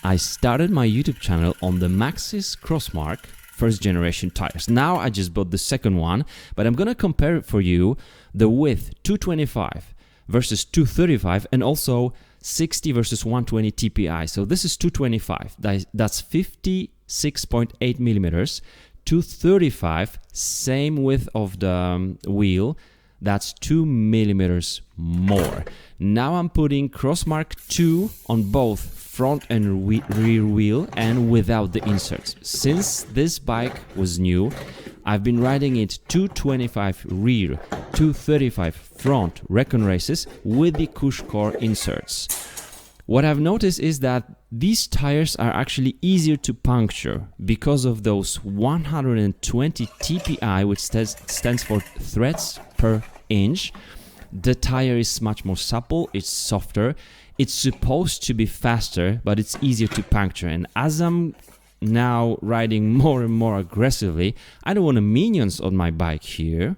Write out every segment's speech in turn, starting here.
I started my YouTube channel on the Maxxis Crossmark first generation tires. Now I just bought the second one, but I'm gonna compare it for you, the width 225 versus 235 and also 60 versus 120 TPI. So this is 225, that's 56.8 millimeters. 235, same width of the wheel, that's 2 millimeters more. Now I'm putting Crossmark 2 on both front and rear wheel and without the inserts. Since this bike was new, I've been riding it 225 rear, 235 front Recon races with the Cush core inserts. What I've noticed is that these tires are actually easier to puncture because of those 120 TPI, which stands for threads per inch. The tire is much more supple, it's softer, it's supposed to be faster, but it's easier to puncture. And as I'm now riding more and more aggressively, I don't want minions on my bike here.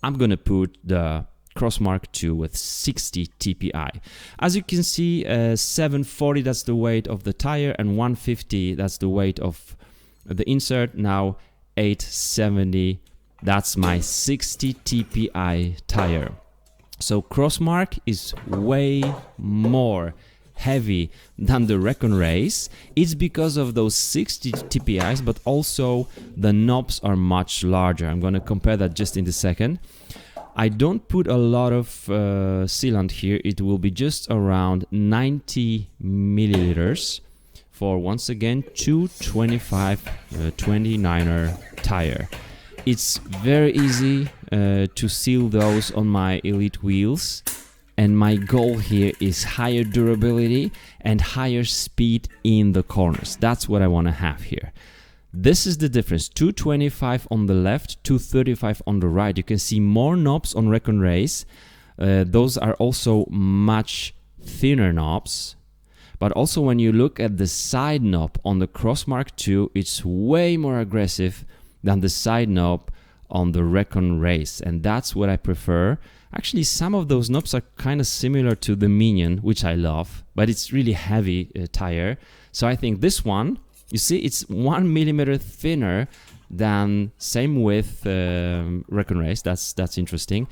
I'm gonna put the Crossmark 2 with 60 TPI. As you can see, 740, that's the weight of the tire, and 150, that's the weight of the insert. Now 870, that's my 60 TPI tire. So Crossmark is way more heavy than the Recon Race. It's because of those 60 TPIs, but also the knobs are much larger. I'm going to compare that just in a second. I don't put a lot of sealant here. It will be just around 90 milliliters for, once again, 225 29er tire. It's very easy to seal those on my Elite wheels, and my goal here is higher durability and higher speed in the corners. That's what I want to have here. This is the difference, 225 on the left, 235 on the right. You can see more knobs on Recon Race. Those are also much thinner knobs. But also when you look at the side knob on the Crossmark 2, it's way more aggressive than the side knob on the Recon Race. And that's what I prefer. Actually, some of those knobs are kind of similar to the Minion, which I love, but it's really heavy tire. So I think this one, you see, it's 1 millimeter thinner than same with Recon Race. That's interesting.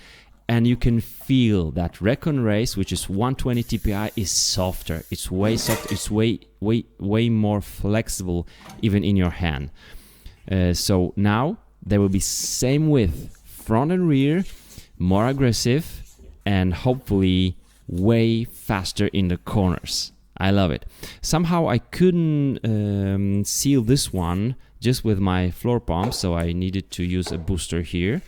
And you can feel that Recon Race, which is 120 TPI, is softer. It's way softer. It's way more flexible, even in your hand. So now there will be same width, front and rear, more aggressive, and hopefully way faster in the corners. I love it. Somehow I couldn't seal this one just with my floor pump, so I needed to use a booster here.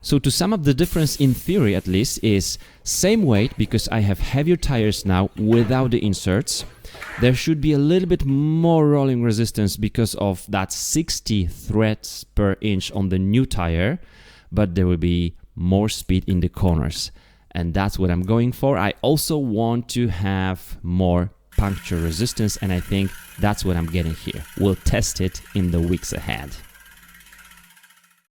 So to sum up, the difference in theory at least is same weight because I have heavier tires now without the inserts. There should be a little bit more rolling resistance because of that 60 threads per inch on the new tire, but there will be more speed in the corners. And that's what I'm going for. I also want to have more puncture resistance, and I think that's what I'm getting here. We'll test it in the weeks ahead.